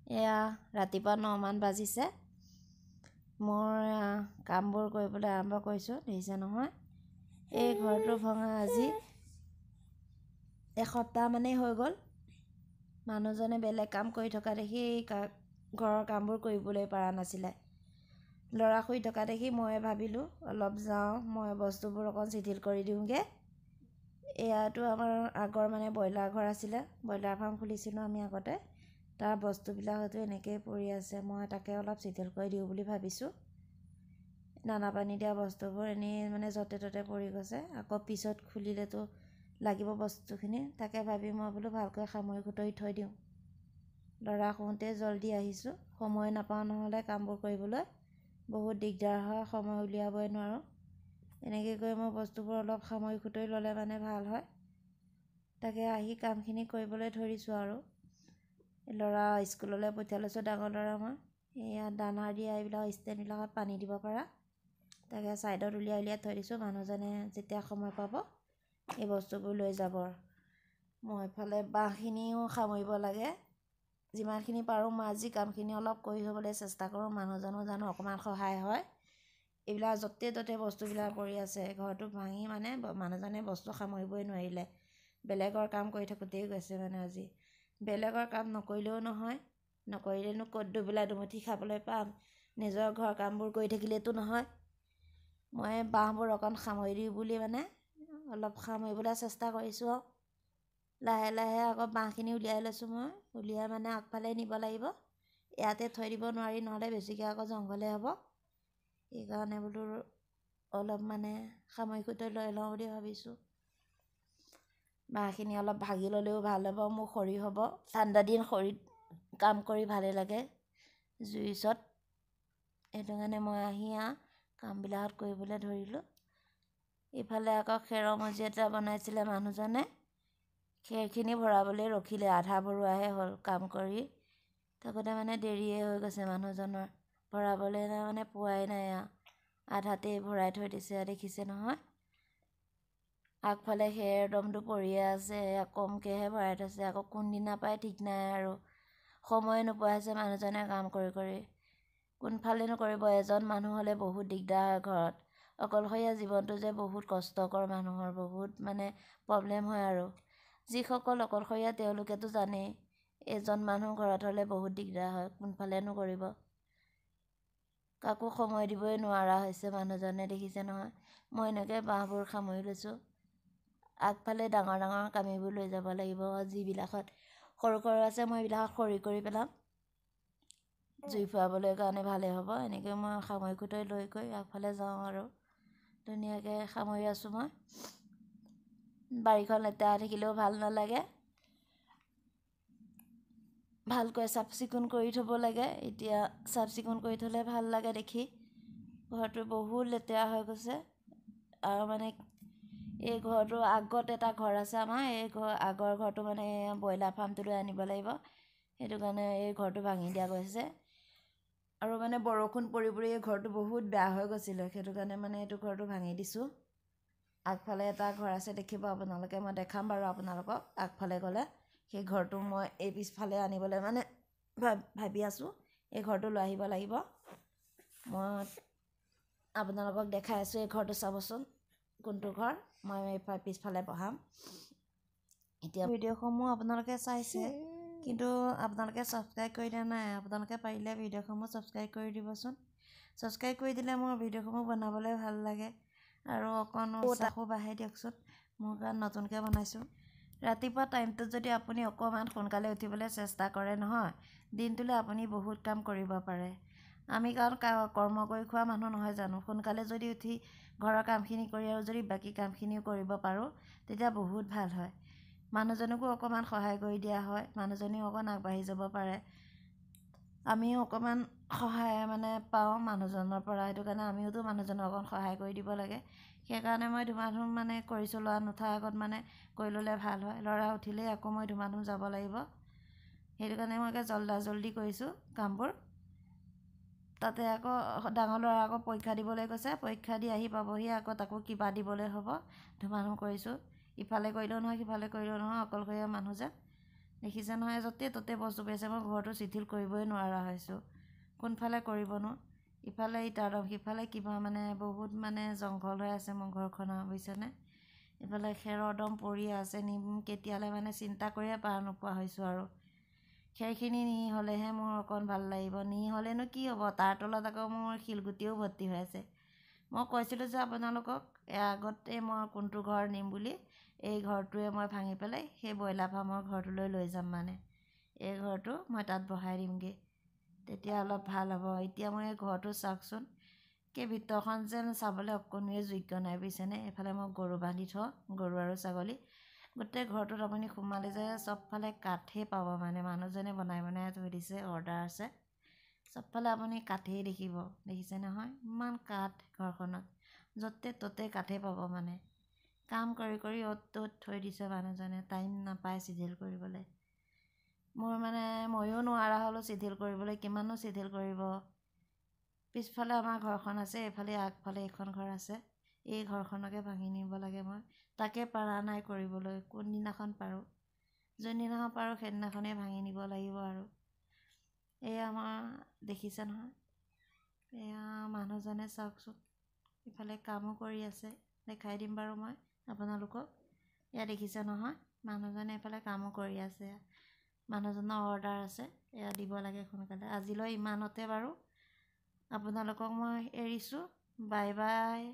এয়া ৰাতিপুৱা 9 মান বাজিছে। মোৰ কামবোৰ কৰিবলৈ আৰম্ভ কৰিছোঁ। দেখিছে নহয়, এই ঘৰটো ভঙা আজি এসপ্তাহ মানেই হৈ গ'ল। মানুহজনে বেলেগ কাম কৰি থকা দেখি ঘৰৰ কামবোৰ কৰিবলৈ পৰা নাছিলে। ল'ৰা শুই থকা দেখি মই ভাবিলোঁ অলপ যাওঁ, মই বস্তুবোৰ অকণ শিথিল কৰি দিওঁগৈ। এয়াতো আমাৰ আগৰ ব্ৰইলাৰ ঘৰ আছিলে, ব্ৰইলাৰ ফাৰ্ম খুলিছিলোঁ আমি আগতে। তাৰ বস্তুবিলাক হয়তো এনেকৈয়ে পৰি আছে, মই তাকে অলপ শিথিল কৰি দিওঁ বুলি ভাবিছোঁ। দানা পানী দিয়া বস্তুবোৰ এনেই য'তে ত'তে পৰি গৈছে, আকৌ পিছত খুলিলেতো লাগিব বস্তুখিনি। তাকে ভাবি মই বোলো ভালকৈ সামৰি সুতৰি থৈ দিওঁ। ল'ৰা শুওঁতে জল্দি আহিছোঁ, সময় নাপাওঁ নহ'লে কামবোৰ কৰিবলৈ। বহুত দিগদাৰ হয়, সময় উলিয়াবই নোৱাৰোঁ। এনেকৈ কৰি মই বস্তুবোৰ অলপ সামৰি সুতৰি ল'লে ভাল হয়। তাকে আহি কামখিনি কৰিবলৈ ধৰিছোঁ আৰু। ল'ৰা স্কুললৈ পঠিয়াই লৈছোঁ, ডাঙৰ ল'ৰা মই। এয়া দানা দিয়া এইবিলাক ষ্টেণ্ডবিলাকত পানী দিব পৰা, তাকে ছাইডত উলিয়াই উলিয়াই থৈ দিছোঁ। মানুহজনে যেতিয়া সময় পাব এই বস্তুবোৰ লৈ যাব। মই এইফালে বাঁহখিনিও সামৰিব লাগে। যিমানখিনি পাৰোঁ মই আজি কামখিনি অলপ কৰি থ'বলৈ চেষ্টা কৰোঁ, মানুহজনো জানো অকণমান সহায় হয়। এইবিলাক য'তে ত'তে বস্তুবিলাক পৰি আছে, ঘৰটো ভাঙি মানুহজনে বস্তু সামৰিবই নোৱাৰিলে। বেলেগৰ কাম কৰি থাকোঁতেই গৈছে আজি। বেলেগৰ কাম নকৰিলেও নহয়, নকৰিলেনো ক'ত দুবেলা দুমুঠি খাবলৈ পাম। নিজৰ ঘৰৰ কামবোৰ কৰি থাকিলেতো নহয়। মই বাঁহবোৰ অকণ সামৰি দিওঁ বুলি অলপ সামৰিবলৈ চেষ্টা কৰিছোঁ আৰু। লাহে লাহে আকৌ বাঁহখিনি উলিয়াই লৈছোঁ মই। উলিয়াই আগফালে নিব লাগিব, ইয়াতে থৈ দিব নোৱাৰি, নহ'লে বেছিকৈ আকৌ জংঘলে হ'ব। সেইকাৰণে বোলো অলপ সামৰি সুতৰি লৈ লওঁ বুলি ভাবিছোঁ। বাঁহখিনি অলপ ভাগি ল'লেও ভাল হ'ব, মোৰ খৰি হ'ব। ঠাণ্ডা দিন খৰিত কাম কৰি ভালেই লাগে, জুইৰ ওচৰত। সেইটো কাৰণে মই আহি কামবিলাকত কৰিবলৈ ধৰিলোঁ। ইফালে আকৌ খেৰৰ মজিয়া এটা বনাইছিলে মানুহজনে, খেৰখিনি ভৰাবলৈ ৰখিলে, আধা ভৰোৱাহে হ'ল। কাম কৰি থাকোঁতে দেৰিয়ে হৈ গৈছে মানুহজনৰ, ভৰাবলৈ পোৱাই নাই। আধাতেই ভৰাই থৈ দিছে, দেখিছে নহয়। আগফালে খেৰ দমটো পৰিয়ে আছে, কমকৈহে ভৰাই থৈছে। আকৌ কোনদিনা পায় ঠিক নাই আৰু। সময় নোপোৱা হৈছে মানুহজনে কাম কৰি কৰি। কোনফালেনো কৰিব, এজন মানুহ হ'লে বহুত দিগদাৰ হয় ঘৰত। অকলশৰীয়া জীৱনটো যে বহুত কষ্টকৰ, মানুহৰ বহুত প্ৰব্লেম হয় আৰু। যিসকল অকলশৰীয়া তেওঁলোকেতো জানেই, এজন মানুহ ঘৰত হ'লে বহুত দিগদাৰ হয়, কোনফালেনো কৰিব। কাকো সময় দিবই নোৱাৰা হৈছে মানুহজনে, দেখিছে নহয়। মই এনেকৈ বাঁহবোৰ সামৰি লৈছোঁ। আগফালে ডাঙৰ ডাঙৰ কামিবোৰ লৈ যাব লাগিব, যিবিলাকত সৰু সৰু আছে মই এইবিলাকত খৰি কৰি পেলাম, জুই ফুৱাবলৈ কাৰণে ভালেই হ'ব। এনেকৈ মই সামৰি সুতৰি লৈ গৈ আগফালে যাওঁ আৰু। ধুনীয়াকৈ সামৰি আছোঁ মই। বাৰীখন লেতেৰা থাকিলেও ভাল নালাগে, ভালকৈ চাফ চিকুণ কৰি থ'ব লাগে। এতিয়া চাফ চিকুণ কৰি থ'লে ভাল লাগে দেখি। ঘৰটো বহুত লেতেৰা হৈ গৈছে। আৰু এই ঘৰটোৰ আগত এটা ঘৰ আছে আমাৰ, এই আগৰ ঘৰটো ব্ৰইলাৰ ফাৰ্মটোলৈ আনিব লাগিব। সেইটো কাৰণে এই ঘৰটো ভাঙি দিয়া গৈছে। আৰু বৰষুণ পৰি পৰি এই ঘৰটো বহুত বেয়া হৈ গৈছিলে, সেইটো কাৰণে এইটো ঘৰটো ভাঙি দিছোঁ। আগফালে এটা ঘৰ আছে, দেখিব আপোনালোকে, মই দেখাম বাৰু আপোনালোকক আগফালে গ'লে। সেই ঘৰটো মই এই পিছফালে আনিবলৈ ভাবি আছোঁ। এই ঘৰটো লৈ আহিব লাগিব। মই আপোনালোকক দেখাই আছোঁ, এই ঘৰটো চাবচোন কোনটো ঘৰ। মই পিছফালে বহাম। এতিয়া ভিডিঅ'সমূহ আপোনালোকে চাইছে, কিন্তু আপোনালোকে ছাবস্ক্ৰাইব কৰি দিয়া নাই। আপোনালোকে পাৰিলে ভিডিঅ'সমূহ ছাবস্ক্ৰাইব কৰি দিবচোন। ছাবস্ক্ৰাইব কৰি দিলে মোৰ ভিডিঅ'সমূহ বনাবলৈ ভাল লাগে আৰু অকণ উৎসাহো বাঢ়ে দিয়কচোন। মোৰ কাৰণ নতুনকৈ বনাইছোঁ। ৰাতিপুৱা টাইমটোত যদি আপুনি অকণমান সোনকালে উঠিবলৈ চেষ্টা কৰে নহয়, দিনটোলৈ আপুনি বহুত কাম কৰিব পাৰে। আমি কাৰণ কৰ্ম কৰি খোৱা মানুহ নহয় জানো। সোনকালে যদি উঠি ঘৰৰ কামখিনি কৰি আৰু যদি বাকী কামখিনিও কৰিব পাৰোঁ, তেতিয়া বহুত ভাল হয়। মানুহজনকো অকণমান সহায় কৰি দিয়া হয়, মানুহজনেও অকণ আগবাঢ়ি যাব পাৰে। আমিও অকণমান সহায় পাওঁ মানুহজনৰ পৰা। সেইটো কাৰণে আমিওতো মানুহজনক অকণ সহায় কৰি দিব লাগে। সেইকাৰণে মই ধুমা ধুম কৰিছোঁ। ল'ৰা নুঠাৰ আগত কৰি ল'লে ভাল হয়। ল'ৰা উঠিলেই আকৌ মই ধুমা ধুম যাব লাগিব। সেইটো কাৰণে মই জল্দি কৰিছোঁ কামবোৰ। তাতে আকৌ ডাঙৰ ল'ৰা আকৌ পৰীক্ষা দিবলৈ গৈছে, পৰীক্ষা দি আহি পাবহি, আকৌ তাকো কিবা দিবলৈ হ'ব। ধুমা ধুম কৰিছোঁ, ইফালে কৰিলেও নহয় সিফালে কৰিলেও নহয়, অকলশৰীয়া মানুহ যে। দেখিছে নহয়, য'তে ত'তে বস্তু পেলাইছে। মই ঘৰটো শিথিল কৰিবই নোৱাৰা হৈছোঁ। কোনফালে কৰিবনো? ইফালে ইটাৰ দম, সিফালে কিবা মানে বহুত মানে জংঘল হৈ আছে মোৰ ঘৰখনৰ, বুজিছেনে? ইফালে খেৰৰ দম পৰি আছে, কেতিয়ালৈ মানে চিন্তা কৰিয়ে পাৰ নোপোৱা হৈছোঁ আৰু। খেৰখিনি নি হ'লেহে মোৰ অকণ ভাল লাগিব। নি হ'লেনো কি হ'ব, তাৰ তলত আকৌ মোৰ শিলগুটিও ভৰ্তি হৈ আছে। মই কৈছিলোঁ যে আপোনালোকক আগতে মই কোনটো ঘৰ নিম বুলি, এই ঘৰটোৱে মই ভাঙি পেলাই সেই ব্ৰইলাৰ ফাৰ্মৰ ঘৰটোলৈ লৈ যাম মানে। এই ঘৰটো মই তাত বহাই দিমগৈ, তেতিয়া অলপ ভাল হ'ব। এতিয়া মই এই ঘৰটো চাওকচোন, ভিতৰখন যেন চাবলৈ অকণোৱে যোগ্য নাই, বুজিছেনে? এইফালে মই গৰু বান্ধি থওঁ, গৰু আৰু ছাগলী। গোটেই ঘৰটোত আপুনি সোমালে যে চবফালে কাঠেই পাব মানে। মানুহজনে বনাই বনাই থৈ দিছে, অৰ্ডাৰ আছে। চবফালে আপুনি কাঠেই দেখিব, দেখিছে নহয়? ইমান কাঠ ঘৰখনত, য'তে ত'তে কাঠেই পাব মানে। কাম কৰি কৰি অ'ত ত'ত থৈ দিছে মানুহজনে, টাইম নাপায় চিজিল কৰিবলৈ। মোৰ মানে ময়ো নোৱাৰা হ'লোঁ চিজিল কৰিবলৈ, কিমাননো চিজিল কৰিব। পিছফালে আমাৰ ঘৰখন আছে, এইফালে আগফালে এইখন ঘৰ আছে। এই ঘৰখনকে ভাঙি নিব লাগে মই, তাকে পাৰা নাই কৰিবলৈ। কোনদিনাখন পাৰোঁ, যোনদিনাখন পাৰোঁ সেইদিনাখনেই ভাঙি নিব লাগিব আৰু। এয়া আমাৰ দেখিছে নহয়, এয়া মানুহজনে চাওকচোন, ইফালে কামো কৰি আছে। দেখাই দিম বাৰু মই আপোনালোকক। এয়া দেখিছে নহয়, মানুহজনে এইফালে কামো কৰি আছে। মানুহজনৰ অৰ্ডাৰ আছে, এয়া দিব লাগে সোনকালে। আজিলৈ ইমানতে বাৰু, আপোনালোকক মই এৰিছোঁ। Bye bye.